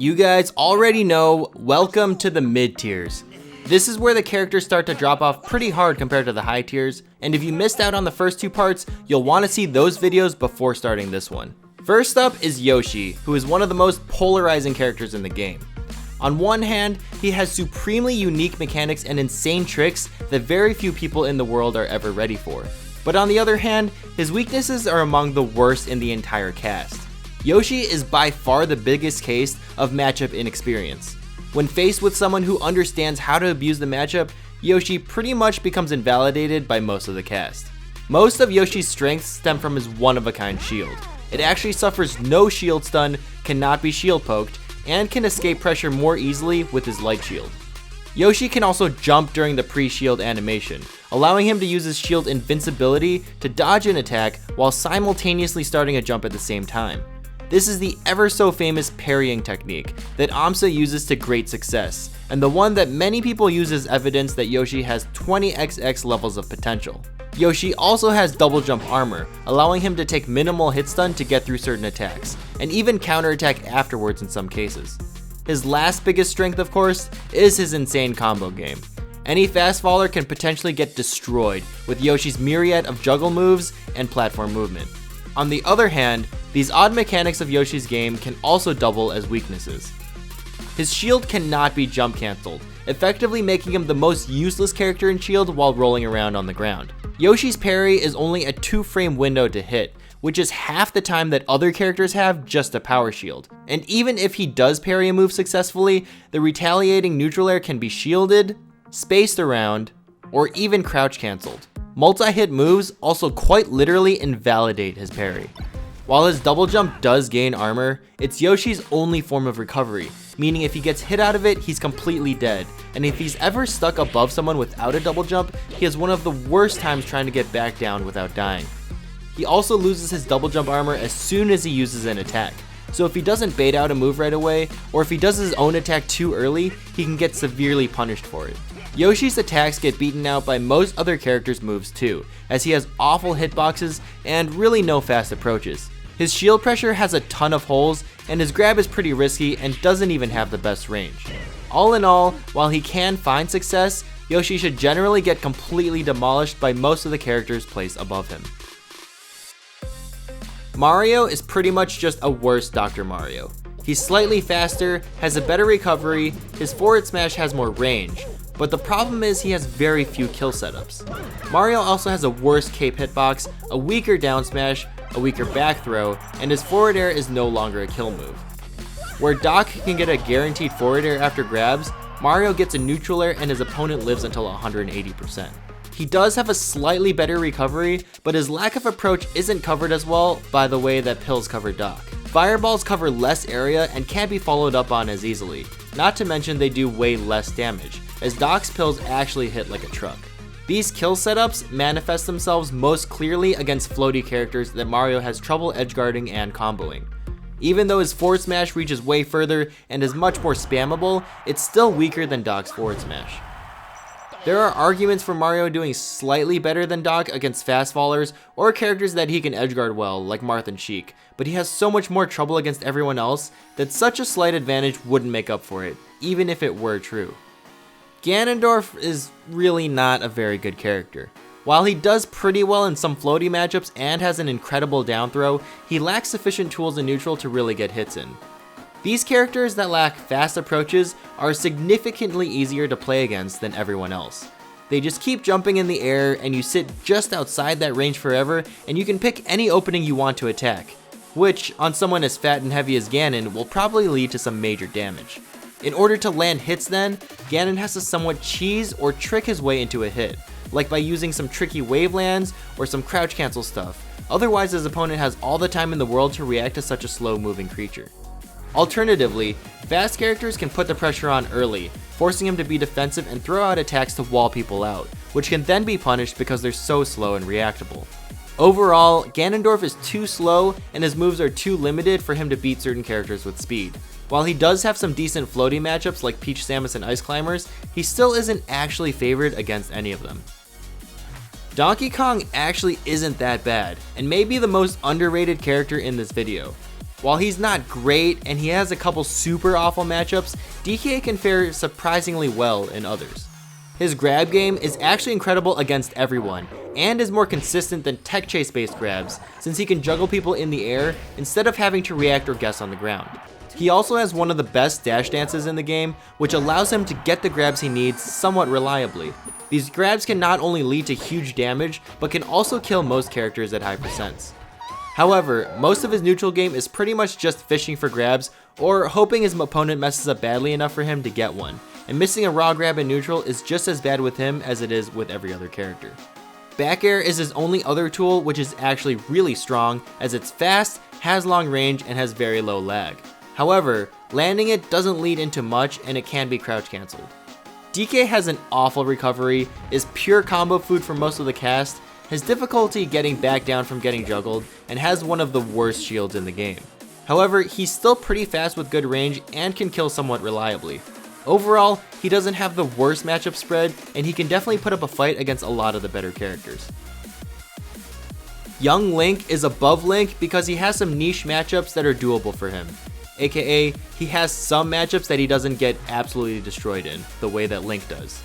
You guys already know, welcome to the mid tiers. This is where the characters start to drop off pretty hard compared to the high tiers, and if you missed out on the first two parts, you'll want to see those videos before starting this one. First up is Yoshi, who is one of the most polarizing characters in the game. On one hand, he has supremely unique mechanics and insane tricks that very few people in the world are ever ready for. But on the other hand, his weaknesses are among the worst in the entire cast. Yoshi is by far the biggest case of matchup inexperience. When faced with someone who understands how to abuse the matchup, Yoshi pretty much becomes invalidated by most of the cast. Most of Yoshi's strengths stem from his one-of-a-kind shield. It actually suffers no shield stun, cannot be shield poked, and can escape pressure more easily with his light shield. Yoshi can also jump during the pre-shield animation, allowing him to use his shield invincibility to dodge an attack while simultaneously starting a jump at the same time. This is the ever so famous parrying technique that Amsa uses to great success, and the one that many people use as evidence that Yoshi has 20xx levels of potential. Yoshi also has double jump armor, allowing him to take minimal hit stun to get through certain attacks, and even counterattack afterwards in some cases. His last biggest strength, of course, is his insane combo game. Any fast faller can potentially get destroyed with Yoshi's myriad of juggle moves and platform movement. On the other hand, these odd mechanics of Yoshi's game can also double as weaknesses. His shield cannot be jump cancelled, effectively making him the most useless character in shield while rolling around on the ground. Yoshi's parry is only a 2-frame window to hit, which is half the time that other characters have just a power shield. And even if he does parry a move successfully, the retaliating neutral air can be shielded, spaced around, or even crouch cancelled. Multi-hit moves also quite literally invalidate his parry. While his double jump does gain armor, it's Yoshi's only form of recovery, meaning if he gets hit out of it, he's completely dead, and if he's ever stuck above someone without a double jump, he has one of the worst times trying to get back down without dying. He also loses his double jump armor as soon as he uses an attack, so if he doesn't bait out a move right away, or if he does his own attack too early, he can get severely punished for it. Yoshi's attacks get beaten out by most other characters' moves too, as he has awful hitboxes and really no fast approaches. His shield pressure has a ton of holes, and his grab is pretty risky and doesn't even have the best range. All in all, while he can find success, Yoshi should generally get completely demolished by most of the characters placed above him. Mario is pretty much just a worse Dr. Mario. He's slightly faster, has a better recovery, his forward smash has more range, but the problem is he has very few kill setups. Mario also has a worse cape hitbox, a weaker down smash, a weaker back throw, and his forward air is no longer a kill move. Where Doc can get a guaranteed forward air after grabs, Mario gets a neutral air and his opponent lives until 180%. He does have a slightly better recovery, but his lack of approach isn't covered as well by the way that pills cover Doc. Fireballs cover less area and can't be followed up on as easily, not to mention they do way less damage, as Doc's pills actually hit like a truck. These kill setups manifest themselves most clearly against floaty characters that Mario has trouble edgeguarding and comboing. Even though his forward smash reaches way further and is much more spammable, it's still weaker than Doc's forward smash. There are arguments for Mario doing slightly better than Doc against fast fallers or characters that he can edgeguard well, like Marth and Sheik, but he has so much more trouble against everyone else that such a slight advantage wouldn't make up for it, even if it were true. Ganondorf is really not a very good character. While he does pretty well in some floaty matchups and has an incredible down throw, he lacks sufficient tools in neutral to really get hits in. These characters that lack fast approaches are significantly easier to play against than everyone else. They just keep jumping in the air and you sit just outside that range forever and you can pick any opening you want to attack, which on someone as fat and heavy as Ganon will probably lead to some major damage. In order to land hits then, Ganon has to somewhat cheese or trick his way into a hit, like by using some tricky wave lands or some crouch cancel stuff, otherwise his opponent has all the time in the world to react to such a slow moving creature. Alternatively, fast characters can put the pressure on early, forcing him to be defensive and throw out attacks to wall people out, which can then be punished because they're so slow and reactable. Overall, Ganondorf is too slow and his moves are too limited for him to beat certain characters with speed. While he does have some decent floaty matchups like Peach Samus and Ice Climbers, he still isn't actually favored against any of them. Donkey Kong actually isn't that bad, and may be the most underrated character in this video. While he's not great and he has a couple super awful matchups, DK can fare surprisingly well in others. His grab game is actually incredible against everyone, and is more consistent than tech chase based grabs, since he can juggle people in the air instead of having to react or guess on the ground. He also has one of the best dash dances in the game, which allows him to get the grabs he needs somewhat reliably. These grabs can not only lead to huge damage, but can also kill most characters at high percents. However, most of his neutral game is pretty much just fishing for grabs, or hoping his opponent messes up badly enough for him to get one, and missing a raw grab in neutral is just as bad with him as it is with every other character. Back air is his only other tool, which is actually really strong, as it's fast, has long range, and has very low lag. However, landing it doesn't lead into much, and it can be crouch cancelled. DK has an awful recovery, is pure combo food for most of the cast, has difficulty getting back down from getting juggled, and has one of the worst shields in the game. However, he's still pretty fast with good range and can kill somewhat reliably. Overall, he doesn't have the worst matchup spread, and he can definitely put up a fight against a lot of the better characters. Young Link is above Link because he has some niche matchups that are doable for him. AKA, he has some matchups that he doesn't get absolutely destroyed in, the way that Link does.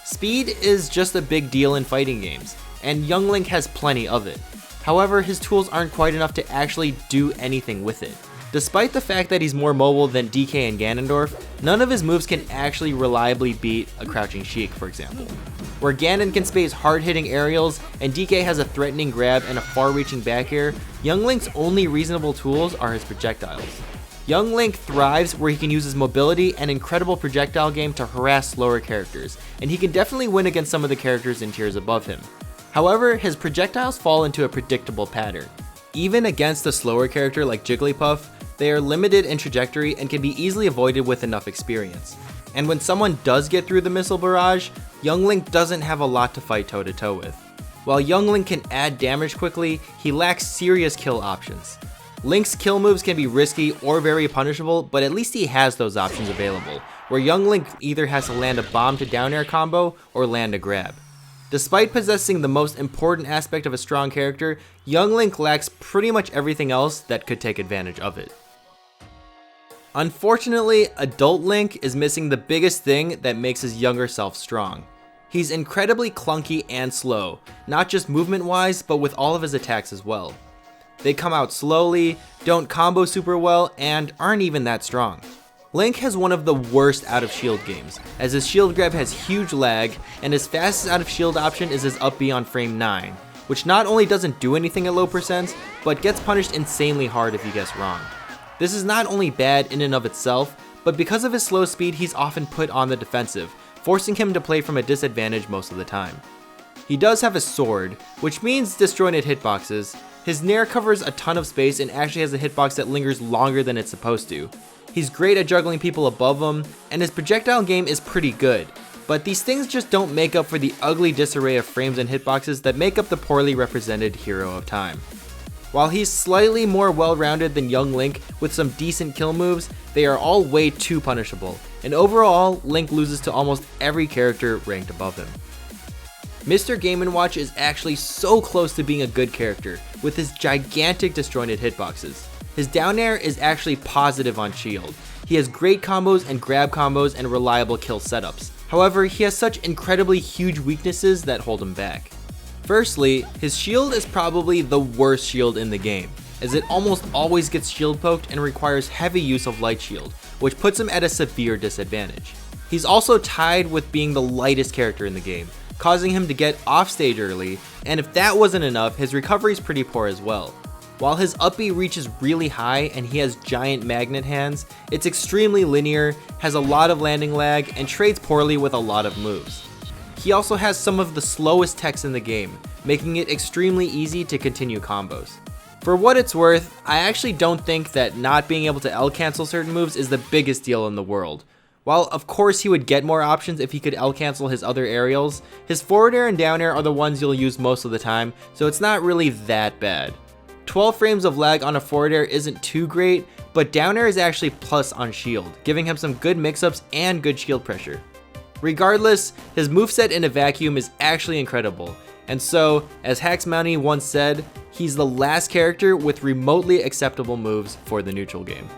Speed is just a big deal in fighting games, and Young Link has plenty of it. However, his tools aren't quite enough to actually do anything with it. Despite the fact that he's more mobile than DK and Ganondorf, none of his moves can actually reliably beat a crouching Sheik, for example. Where Ganon can space hard-hitting aerials and DK has a threatening grab and a far-reaching back air, Young Link's only reasonable tools are his projectiles. Young Link thrives where he can use his mobility and incredible projectile game to harass slower characters, and he can definitely win against some of the characters in tiers above him. However, his projectiles fall into a predictable pattern. Even against a slower character like Jigglypuff, they are limited in trajectory and can be easily avoided with enough experience. And when someone does get through the missile barrage, Young Link doesn't have a lot to fight toe to toe with. While Young Link can add damage quickly, he lacks serious kill options. Link's kill moves can be risky or very punishable, but at least he has those options available, where Young Link either has to land a bomb to down air combo or land a grab. Despite possessing the most important aspect of a strong character, Young Link lacks pretty much everything else that could take advantage of it. Unfortunately, adult Link is missing the biggest thing that makes his younger self strong. He's incredibly clunky and slow, not just movement wise, but with all of his attacks as well. They come out slowly, don't combo super well, and aren't even that strong. Link has one of the worst out of shield games, as his shield grab has huge lag, and his fastest out of shield option is his up B on frame 9, which not only doesn't do anything at low percents, but gets punished insanely hard if you guess wrong. This is not only bad in and of itself, but because of his slow speed he's often put on the defensive, forcing him to play from a disadvantage most of the time. He does have a sword, which means disjointed hitboxes. His nair covers a ton of space and actually has a hitbox that lingers longer than it's supposed to. He's great at juggling people above him, and his projectile game is pretty good, but these things just don't make up for the ugly disarray of frames and hitboxes that make up the poorly represented hero of time. While he's slightly more well-rounded than Young Link with some decent kill moves, they are all way too punishable, and overall, Link loses to almost every character ranked above him. Mr. Game & Watch is actually so close to being a good character, with his gigantic disjointed hitboxes. His down air is actually positive on shield. He has great combos and grab combos and reliable kill setups. However, he has such incredibly huge weaknesses that hold him back. Firstly, his shield is probably the worst shield in the game, as it almost always gets shield poked and requires heavy use of light shield, which puts him at a severe disadvantage. He's also tied with being the lightest character in the game, causing him to get off stage early, and if that wasn't enough, his recovery is pretty poor as well. While his up B reaches really high and he has giant magnet hands, it's extremely linear, has a lot of landing lag, and trades poorly with a lot of moves. He also has some of the slowest techs in the game, making it extremely easy to continue combos. For what it's worth, I actually don't think that not being able to L cancel certain moves is the biggest deal in the world. While of course he would get more options if he could L cancel his other aerials, his forward air and down air are the ones you'll use most of the time, so it's not really that bad. 12 frames of lag on a forward air isn't too great, but down air is actually plus on shield, giving him some good mix-ups and good shield pressure. Regardless, his moveset in a vacuum is actually incredible, and so, as Hax Mounty once said, he's the last character with remotely acceptable moves for the neutral game.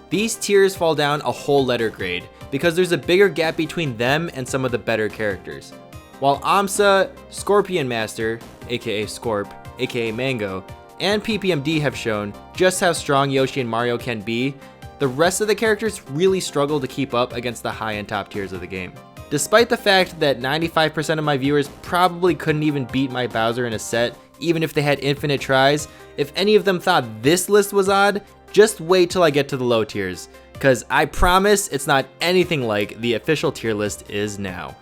These tiers fall down a whole letter grade because there's a bigger gap between them and some of the better characters. While Amsa, Scorpion Master, aka Scorp, aka Mango, and PPMD have shown just how strong Yoshi and Mario can be, the rest of the characters really struggle to keep up against the high and top tiers of the game. Despite the fact that 95% of my viewers probably couldn't even beat my Bowser in a set, even if they had infinite tries, if any of them thought this list was odd, just wait till I get to the low tiers, cause I promise it's not anything like the official tier list is now.